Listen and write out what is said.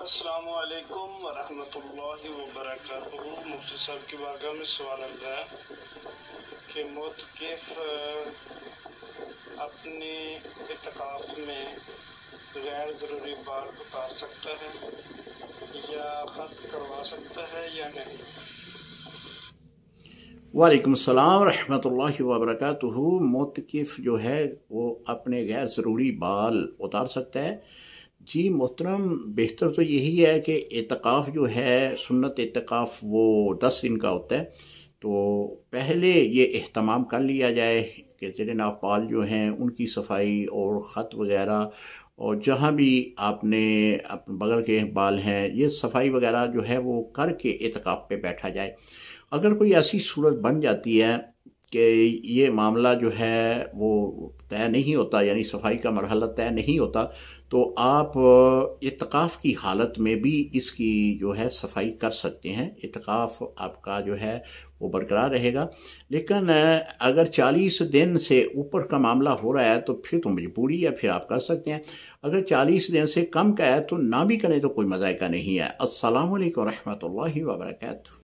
السلام علیکم ورحمۃ اللہ وبرکاتہ۔ مفتی صاحب کی بارگاہ میں سوال عرض ہے کہ معتکف اپنے اعتکاف میں غیر ضروری بال اتار سکتا ہے یا خط کروا سکتا ہے یا نہیں؟ وعلیکم السلام ورحمۃ اللہ وبرکاتہ۔ معتکف جو ہے وہ اپنے غیر ضروری بال اتار سکتا ہے؟ جی محترم، بہتر تو یہی ہے کہ اعتکاف جو ہے سنت اعتکاف وہ 10 دن کا ہوتا ہے، تو پہلے یہ اہتمام کر لیا جائے کہ زیر ناف بال جو ہیں ان کی صفائی اور خط وغیرہ، اور جہاں بھی آپ نے اپنے بغل کے بال ہیں یہ صفائی وغیرہ جو ہے وہ کر کے اعتکاف پہ بیٹھا جائے۔ اگر کوئی ایسی صورت بن جاتی ہے کہ یہ معاملہ جو ہے وہ طے نہیں ہوتا، یعنی صفائی کا مرحلہ طے نہیں ہوتا، تو آپ اعتکاف کی حالت میں بھی اس کی جو ہے صفائی کر سکتے ہیں، اعتکاف آپ کا جو ہے وہ برقرار رہے گا۔ لیکن اگر 40 دن سے اوپر کا معاملہ ہو رہا ہے تو پھر تو مجبوری ہے، پھر آپ کر سکتے ہیں۔ اگر 40 دن سے کم کا ہے تو نہ بھی کریں تو کوئی مذائقہ نہیں ہے۔ السلام علیکم ورحمۃ اللہ وبرکاتہ۔